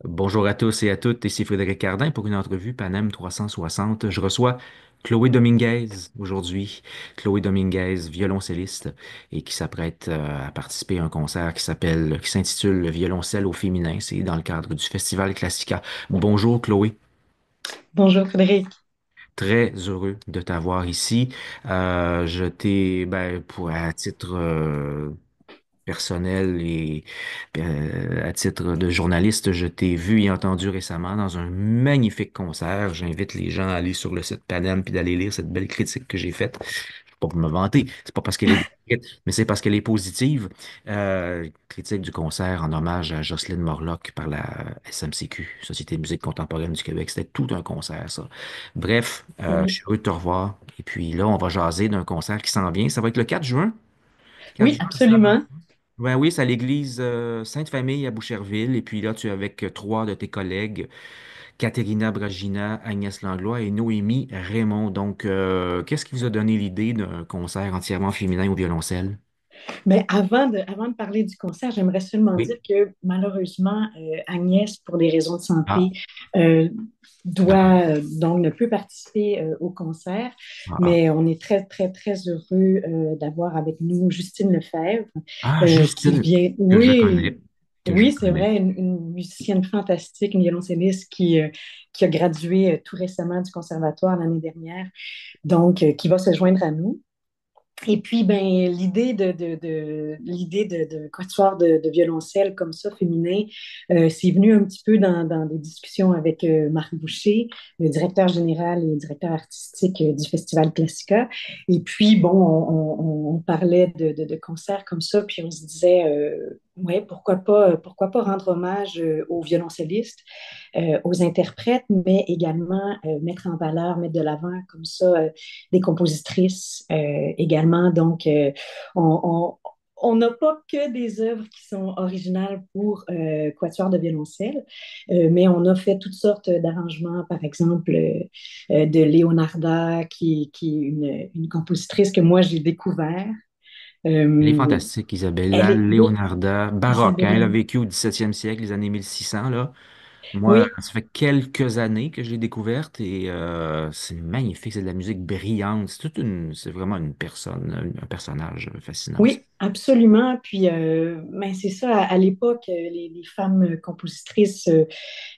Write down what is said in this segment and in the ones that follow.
Bonjour à tous et à toutes, ici Frédéric Cardin pour une entrevue Panem 360. Je reçois Chloé Dominguez aujourd'hui. Chloé Dominguez, violoncelliste et qui s'apprête à participer à un concert qui s'intitule Le violoncelle au féminin. C'est dans le cadre du Festival Classica. Bonjour Chloé, Bonjour Frédéric. très heureux de t'avoir ici. Je t'ai, à titre personnel et à titre de journaliste, je t'ai vu et entendu récemment dans un magnifique concert. J'invite les gens à aller sur le site Panem puis d'aller lire cette belle critique que j'ai faite. Pas pour me vanter, c'est pas parce qu'elle est décrite, mais c'est parce qu'elle est positive. Critique du concert en hommage à Jocelyne Morlock par la SMCQ, Société de musique contemporaine du Québec. C'était tout un concert, ça. Bref, je Oui, suis heureux de te revoir. Et puis là, on va jaser d'un concert qui s'en vient. Ça va être le 4 juin. 4 oui, juin à absolument. ben oui, c'est à l'église Sainte-Famille à Boucherville. Et puis là, tu es avec trois de tes collègues, Caterina Bragina, Agnès Langlois et Noémie Raymond. Donc, qu'est-ce qui vous a donné l'idée d'un concert entièrement féminin au violoncelle? Mais avant de parler du concert, j'aimerais seulement dire Oui. que malheureusement, Agnès, pour des raisons de Ah, santé, euh, d'accord. donc ne peut participer au concert. Ah, ah. Mais on est très, très, très heureux d'avoir avec nous Justine Lefebvre, Ah, qui Justine, vient, que je oui, connais, que je oui, c'est connais. vrai, une musicienne fantastique, une violoncelliste qui a gradué tout récemment du conservatoire l'année dernière, donc qui va se joindre à nous. Et puis, ben, l'idée de quatuor de violoncelle comme ça, féminin, c'est venu un petit peu dans des discussions avec Marc Boucher, le directeur général et directeur artistique du Festival Classica. Et puis, bon, on parlait de concerts comme ça, puis on se disait, ouais, pourquoi pas rendre hommage aux violoncellistes, aux interprètes, mais également mettre en valeur, mettre de l'avant comme ça des compositrices également. Donc, on n'a pas que des œuvres qui sont originales pour quatuor de violoncelle, mais on a fait toutes sortes d'arrangements, par exemple de Leonarda, qui est une compositrice que moi j'ai découvert. Elle est Euh, fantastique, Elle Isabella est, oui, Leonarda, baroque, hein. Elle a Isabelle, vécu au 17e siècle, les années 1600, là. Moi, oui, ça fait quelques années que je l'ai découverte et c'est magnifique, c'est de la musique brillante. C'est vraiment une personne, un personnage fascinant aussi. oui, absolument. Puis, ben, c'est ça, à l'époque, les femmes compositrices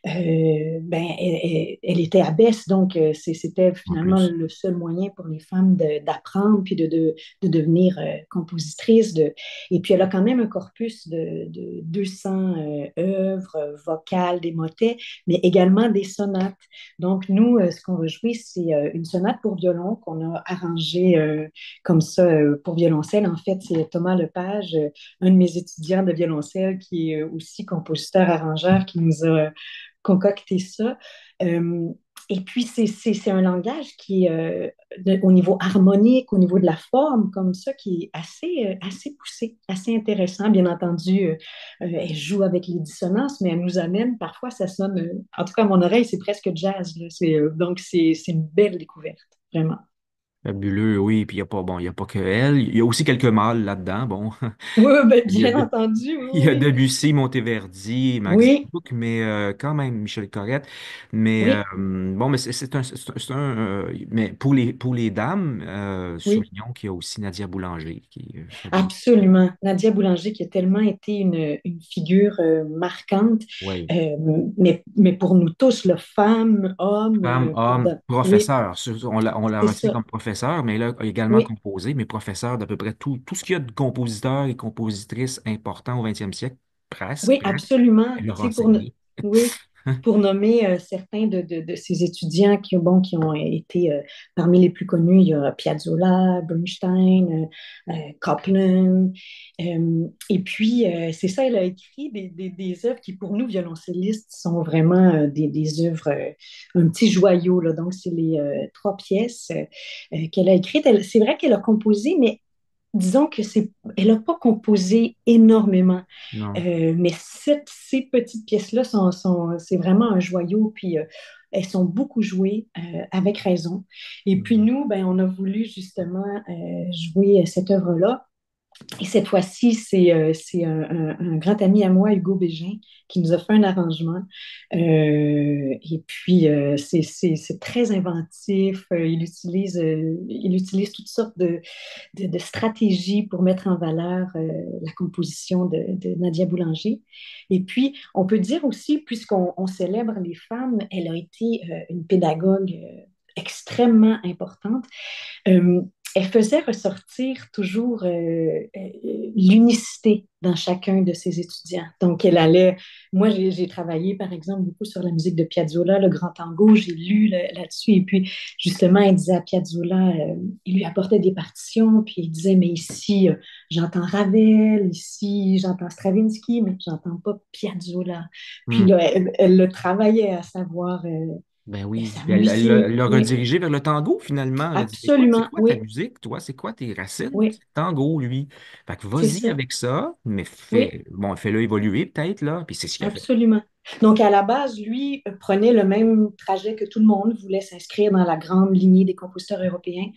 ben, elle était abbesse, donc c'était En finalement plus. le seul moyen pour les femmes d'apprendre puis de devenir compositrice. Et puis elle a quand même un corpus de 200 œuvres vocales, des motets, mais également des sonates. Donc nous, ce qu'on va jouer, c'est une sonate pour violon qu'on a arrangée comme ça pour violoncelle. En fait, c'est Thomas Lepage, un de mes étudiants de violoncelle, qui est aussi compositeur-arrangeur, qui nous a concocter ça. Euh, et puis, c'est un langage qui est au niveau harmonique, au niveau de la forme, comme ça, qui est assez poussé, assez intéressant. Bien entendu, elle joue avec les dissonances, mais elle nous amène, parfois, ça sonne, en tout cas, à mon oreille, c'est presque jazz. Là. Donc, c'est une belle découverte, vraiment. Fabuleux, oui. Puis il n'y a pas, bon, il y a pas que elle. Il y a aussi quelques mâles là-dedans. Bon, Oui, oui, ben, il y a, bien entendu, oui, il y a oui. Debussy, Monteverdi, Max Oui, Bruch, mais quand même Michel Corrette. Mais oui, bon, mais mais pour les dames, oui. soulignons qu'il y a aussi Nadia Boulanger qui est fabuleuse. Absolument. Nadia Boulanger, qui a tellement été une figure marquante, Oui. euh, mais pour nous tous, là, femmes, hommes, Femme, homme, oui, professeur. On l'a c'est reçu ça. comme professeur, mais là, a également Oui, composé, mais professeur d'à peu près tout ce qu'il y a de compositeurs et compositrices importants au 20e siècle, presque, oui, absolument. elle leur a Tu sais, enseigné. oui, pour nommer certains de ces étudiants bon, qui ont été parmi les plus connus, il y a Piazzolla, Bernstein, Copland. Et puis, c'est ça, elle a écrit des œuvres qui, pour nous, violoncellistes, sont vraiment des œuvres, un petit joyau. Là. Donc, c'est les trois pièces qu'elle a écrites. C'est vrai qu'elle a composé, mais disons que elle n'a pas composé énormément. Non. Mais ces petites pièces-là c'est vraiment un joyau, puis elles sont beaucoup jouées avec raison. Et puis Mhm. nous, ben, on a voulu justement jouer cette œuvre-là Et cette fois-ci, c'est un grand ami à moi, Hugo Bégin, qui nous a fait un arrangement. Et puis, c'est très inventif. Il utilise toutes sortes de stratégies pour mettre en valeur la composition de Nadia Boulanger. Et puis, on peut dire aussi, puisqu'on célèbre les femmes, elle a été une pédagogue extrêmement importante. Euh, Elle faisait ressortir toujours l'unicité dans chacun de ses étudiants. Donc, elle allait. Moi, j'ai travaillé, par exemple, beaucoup sur la musique de Piazzolla, le grand tango. J'ai lu là-dessus. Et puis, justement, elle disait à Piazzolla, il lui apportait des partitions, puis il disait, mais ici, j'entends Ravel, ici, j'entends Stravinsky, mais j'entends pas Piazzolla. Puis Hmm. là, elle le travaillait à savoir Ben oui. sa Puis elle musique. l'a Oui, redirigé vers le tango, finalement. Elle a dit, écoute, c'est absolument. quoi ta Oui, musique, toi? C'est quoi tes racines? oui, C'est le tango, lui. Fait que c'est vas-y ça. avec ça, mais Oui. bon, fais-le évoluer peut-être, là. Puis c'est ce qu'il a fait. Absolument. Donc, à la base, lui prenait le même trajet que tout le monde, voulait s'inscrire dans la grande lignée des compositeurs européens,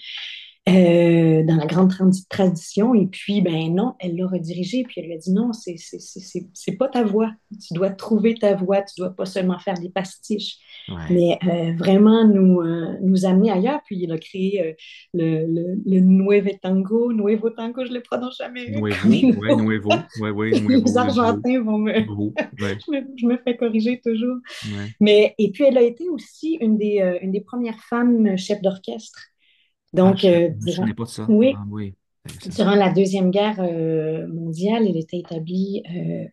dans la grande tradition. Et puis, ben non, elle l'a redirigé. Puis elle lui a dit non, c'est pas ta voix. Tu dois trouver ta voix. Tu dois pas seulement faire des pastiches, Ouais. mais vraiment nous amener ailleurs. Puis il a créé le Nuevo Tango, je le prononce jamais comme Nuevo, il ouais, faut. Nuevo, ouais, ouais, Les Nuevo, le nouveau. Argentins vont me, Nouveau, ouais, je me fais corriger toujours. ouais. Mais, et puis, elle a été aussi une des premières femmes chefs d'orchestre. Ah, Donc, je connais pas de ça. oui, Ah oui, intéressant. durant la Deuxième Guerre mondiale, elle était établie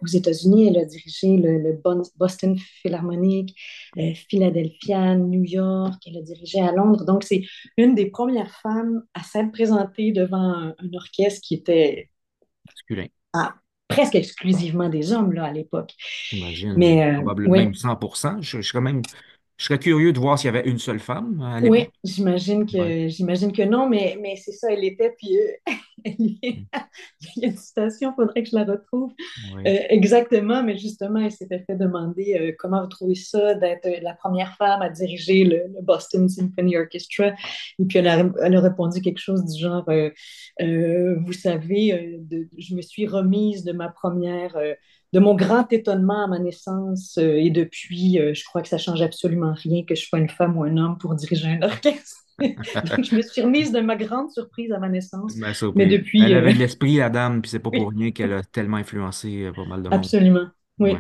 aux États-Unis. Elle a dirigé le Boston Philharmonic, Philadelphia, New York. Elle a dirigé à Londres. Donc, c'est une des premières femmes à s'être présentée devant un orchestre qui était Masculin, ah, presque exclusivement des hommes là, à l'époque. j'imagine. Mais Probablement oui, même 100%. Je serais curieux de voir s'il y avait une seule femme à oui, l'époque. Ouais. j'imagine que non, mais c'est ça, elle était, puis il y a une citation, il faudrait que je la retrouve Ouais. exactement, mais justement, elle s'était fait demander comment vous trouvez ça d'être la première femme à diriger le Boston Symphony Orchestra, et puis elle a répondu quelque chose du genre, vous savez, je me suis remise de ma première de mon grand étonnement à ma naissance et depuis, je crois que ça change absolument rien que je sois une femme ou un homme pour diriger un orchestre. Donc, je me suis remise de ma grande surprise à ma naissance, Ma mais surprise. Elle depuis, avait de l'esprit, la dame, puis c'est pas pour oui, rien qu'elle a tellement influencé pas mal de monde. absolument, oui. Ouais.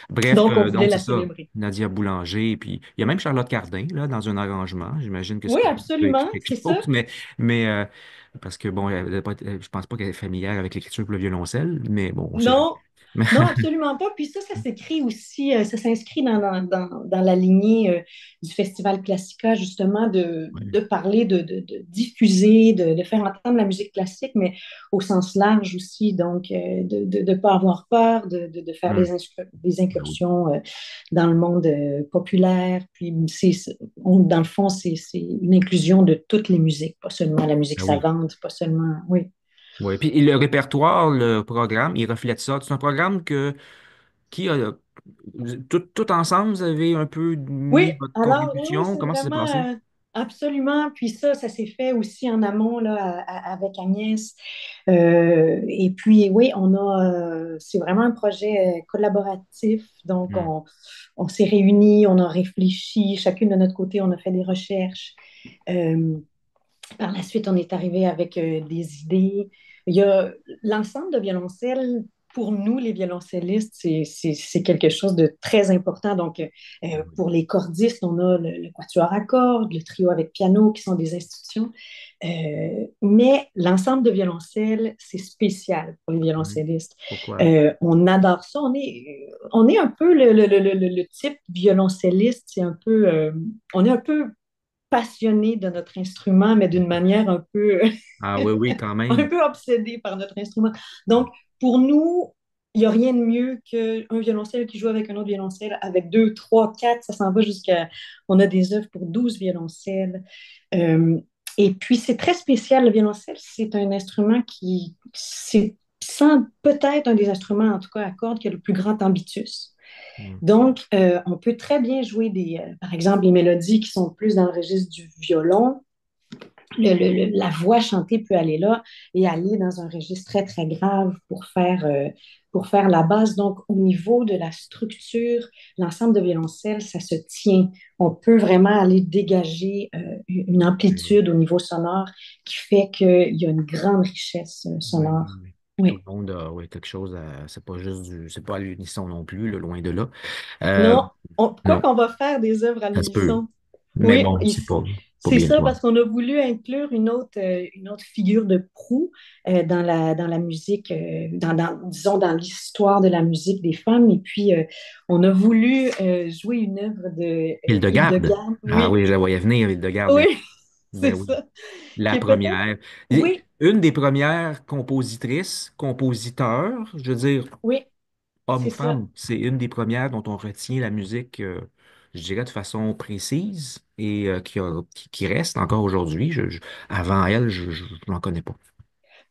Bref, Donc, on voulait donc c'est la ça. célébrer. Nadia Boulanger, puis il y a même Charlotte Cardin, là, dans un arrangement. J'imagine que c'est Oui, peut-être un peu écrit absolument, quelque c'est ça. chose, mais parce que bon, je pense pas qu'elle est familière avec l'écriture pour le violoncelle, mais bon, on sait Non, jamais. non, absolument pas. Puis ça s'écrit aussi, ça s'inscrit dans la lignée du Festival Classica, justement, Ouais. de parler, de diffuser, de faire entendre la musique classique, mais au sens large aussi, donc de ne pas avoir peur, de faire Hum, des ben oui. incursions dans le monde populaire. Puis, dans le fond, c'est une inclusion de toutes les musiques, pas seulement la musique Ben oui. savante, pas seulement, oui. Ouais. Puis le répertoire, le programme, il reflète ça. C'est un programme qui a tout ensemble, vous avez un peu Oui, mis votre alors oui, oui, contribution. c'est Comment ça s'est passé? vraiment absolument. Puis ça s'est fait aussi en amont là, avec Agnès. Et puis oui, c'est vraiment un projet collaboratif. Donc Hum. on s'est réunis, on a réfléchi, chacune de notre côté, on a fait des recherches. Euh, Par la suite, on est arrivé avec des idées. Il y a l'ensemble de violoncelle. Pour nous, les violoncellistes, c'est quelque chose de très important. Donc, Ben oui. pour les cordistes, on a le quatuor à cordes, le trio avec piano, qui sont des institutions. Mais l'ensemble de violoncelle, c'est spécial pour les Ouais. violoncellistes. Pourquoi? On adore ça. On est un peu le type violoncelliste. On est un peu passionné de notre instrument, mais d'une manière un peu, Ah oui, oui, quand un même. peu obsédé par notre instrument. Donc, pour nous, il n'y a rien de mieux qu'un violoncelle qui joue avec un autre violoncelle, avec deux, trois, quatre, ça s'en va jusqu'à... On a des œuvres pour 12 violoncelles. Euh, et puis, c'est très spécial, le violoncelle, c'est un instrument c'est sans peut-être un des instruments, en tout cas à cordes, qui a le plus grand ambitus. Hum. Donc, on peut très bien jouer par exemple, les mélodies qui sont plus dans le registre du violon, la voix chantée peut aller là et aller dans un registre très, très grave pour faire la base. Donc, au niveau de la structure, l'ensemble de violoncelle, ça se tient. On peut vraiment aller dégager une Oui, amplitude au niveau sonore qui fait qu'il y a une grande richesse oui, sonore. oui. Puis tout Oui. le monde a ouais, quelque chose à. C'est pas juste c'est pas à l'unisson non plus, là, loin de là. Euh, Non, quoi non, qu'on va faire des œuvres à ça se peut. l'unisson. Mais Oui, bon, pas c'est bien ça, toi. parce qu'on a voulu inclure une autre figure de proue dans la musique, disons, dans l'histoire de la musique des femmes. Et puis, on a voulu jouer une œuvre de Hildegarde. Hildegard, Ah oui, oui, je la voyais venir, Hildegarde. oui, Ben c'est oui. ça, La qui est peut-être, première. oui, Une des premières compositrices, compositeurs, je veux dire, oui, homme ou c'est ça. femme, c'est une des premières dont on retient la musique, je dirais, de façon précise et qui reste encore aujourd'hui. Avant elle, je n'en connais pas.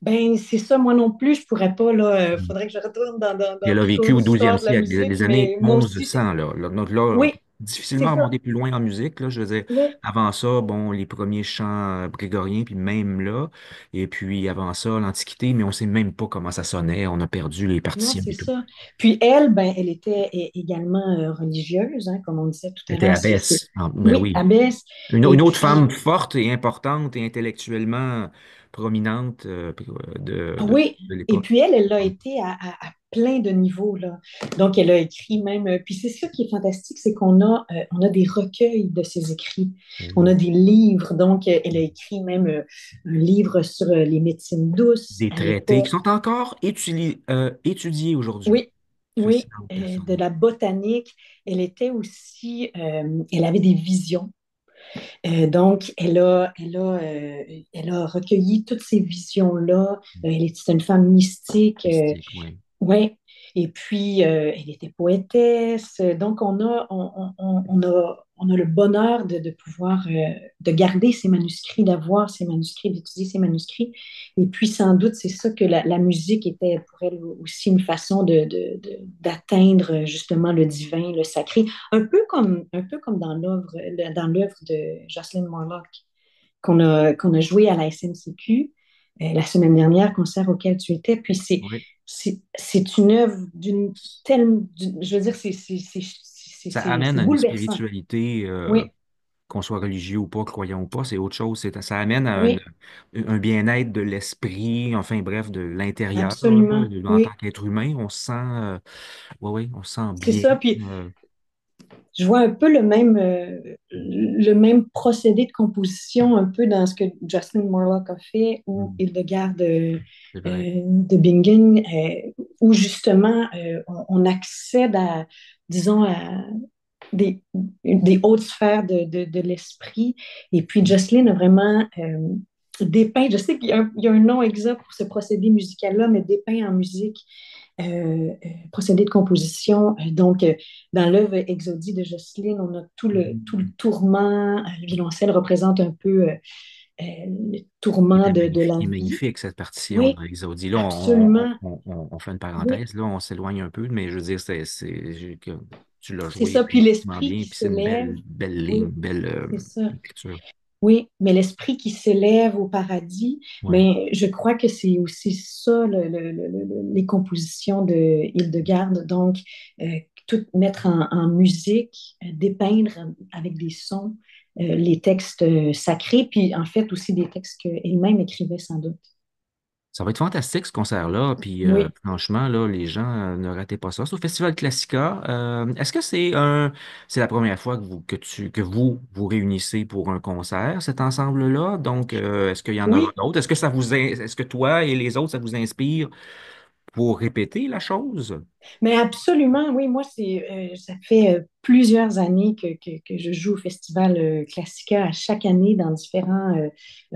Ben, c'est ça, moi non plus, je pourrais pas, là, faudrait que je retourne Et dans le elle a vécu parcours au 12e d'histoire de la siècle, musique, les années mais moi aussi, 1100, là. Donc là, on peut oui, c'est difficilement ça, remonter plus loin en musique, là. Je veux dire, oui. avant ça, bon, les premiers chants grégoriens, puis même là, et puis avant ça, l'Antiquité, mais on sait même pas comment ça sonnait. On a perdu les Non, partitions c'est et tout. ça. Puis elle, ben, elle était également religieuse, hein, comme on disait tout à C'était l'heure. abbesse. Ah, ben Oui, oui. abbesse. Et Une autre femme puis, forte et importante et intellectuellement prominente ah oui, de et l'époque. puis elle l'a été à plein de niveaux, là. Donc, elle a écrit même. Puis c'est ça qui est fantastique, c'est on a des recueils de ses écrits. On a Oui. des livres. Donc, elle a écrit même un livre sur les médecines douces Des à traités qui l'époque. sont encore étudiés aujourd'hui. Oui, oui, Fascinante personne. de la botanique. Elle avait des visions. Donc, elle a recueilli toutes ces visions-là. C'est une femme mystique. Mystique, oui. Ouais. Et puis, elle était poétesse. Donc, on a le bonheur de pouvoir, de garder ces manuscrits, d'avoir ces manuscrits, d'étudier ces manuscrits. Et puis, sans doute, c'est ça que la musique était pour elle aussi une façon d'atteindre justement le divin, le sacré. Un peu comme dans l'œuvre de Jocelyn Morlock qu'on a joué à la SMCQ la semaine dernière, concert auquel tu étais. Puis Oui. c'est une œuvre je veux dire, Ça amène c'est à une bouleversant. spiritualité, Oui, qu'on soit religieux ou pas, croyant ou pas, c'est autre chose. Ça amène à oui, un bien-être de l'esprit, enfin bref, de l'intérieur, là, absolument. en tant Oui, qu'être humain. On se sent, ouais, ouais, on se sent c'est bien. ça. Puis euh, je vois un peu le même procédé de composition, un peu dans ce que Jocelyn Morlock a fait, ou hmm, Hildegard c'est vrai. de Bingen, où justement on accède disons, à des hautes sphères de l'esprit. Et puis Jocelyn a vraiment dépeint, je sais qu'il y a un nom exact pour ce procédé musical-là, mais dépeint en musique procédé de composition. Donc, dans l'œuvre Exodie de Jocelyne, on a tout le Hmm. tourment. Le violoncelle représente un peu le tourment de la Il est vie. magnifique, cette partition Oui, de Exodie. Là, absolument. on fait une Oui, parenthèse, là, on s'éloigne un peu, mais je veux dire, tu l'as c'est joué ça. Puis magnifiquement l'esprit bien, qui puis c'est une s'élève. belle ligne, Oui, belle c'est ça. écriture. Oui, mais l'esprit qui s'élève au paradis, Ouais. ben, je crois que c'est aussi ça, les compositions de Hildegarde. Donc, euh, tout mettre en musique, dépeindre avec des sons les textes sacrés, puis en fait aussi des textes qu'elle-même écrivait sans doute. Ça va être fantastique ce concert-là. Puis Oui, franchement, là, les gens ne ratez pas ça. C'est au Festival Classica. Est-ce que c'est la première fois que vous réunissez pour un concert, cet ensemble-là? Donc, est-ce qu'il y en aura oui, d'autres? Est-ce que toi et les autres, ça vous inspire pour répéter la chose? mais absolument, oui, moi, ça fait plusieurs années que je joue au Festival Classica à chaque année dans différents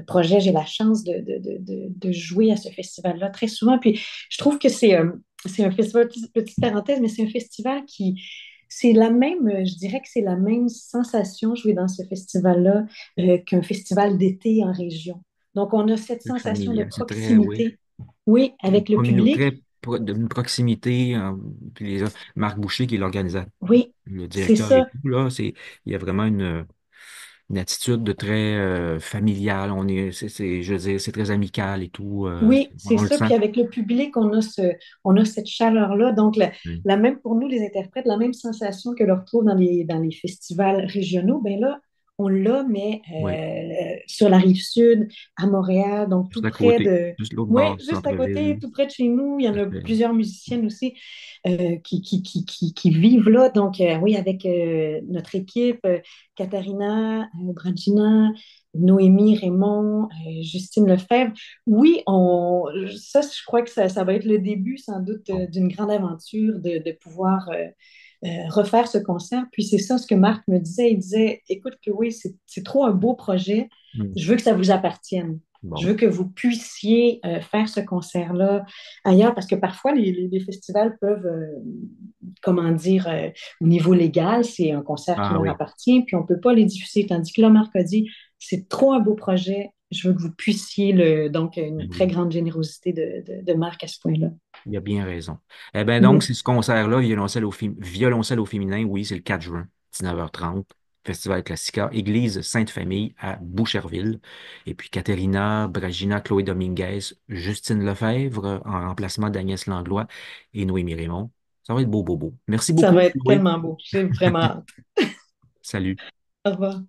projets. J'ai la chance de jouer à ce festival-là très souvent. Puis je trouve que c'est un festival, petite parenthèse, mais c'est un festival c'est la même, je dirais que c'est la même sensation jouer dans ce festival-là qu'un festival d'été en région. Donc, on a cette C'est sensation de familial, c'est très, oui. proximité, oui, avec le public. D'une proximité, puis Marc Boucher qui est l'organisateur, Oui, le c'est directeur et ça. tout, là, il y a vraiment une. une attitude de très familiale. Je veux dire, c'est très amical et tout. Oui, c'est On le ça. sent. Puis avec le public, on a cette chaleur-là. Donc, Oui, la même pour nous, les interprètes, la même sensation que l'on retrouve dans les festivals régionaux, ben là, on l'a, mais oui. sur la rive sud, à Montréal, donc tout Juste à près côté, de. juste l'autre Oui, bord du juste à côté, centre-ville. tout près de chez nous. Il y en Tout à a fait. plusieurs musiciennes aussi qui vivent là. Donc, oui, avec notre équipe, Katharina, Bragina, Noémie, Raymond, Justine Lefebvre. Oui, ça, je crois que ça va être le début sans doute Bon. d'une grande aventure de pouvoir refaire ce concert. Puis c'est ça ce que Marc me disait. Il disait, écoute, que oui, c'est trop un beau projet. Hmm. Je veux que ça vous appartienne. Je Bon. veux que vous puissiez faire ce concert-là ailleurs parce que parfois les festivals peuvent, comment dire, au niveau légal, c'est un concert qui Ah leur oui. appartient, puis on ne peut pas les diffuser. Tandis que là, Marc a dit, c'est trop un beau projet. Je veux que vous puissiez donc une Ben très oui. grande générosité de Marc à ce point-là. Il a bien raison. Eh bien, donc, Oui, c'est ce concert-là, violoncelle au féminin, oui, c'est le 4 juin, 19h30, Festival Classica, Église Sainte-Famille à Boucherville. Et puis, Caterina, Bragina, Chloé Dominguez, Justine Lefebvre, en remplacement d'Agnès Langlois et Noémie Raymond. Ça va être beau, beau, beau. Merci ça beaucoup, va être Chloé. tellement beau. J'ai vraiment hâte. Salut. Au revoir.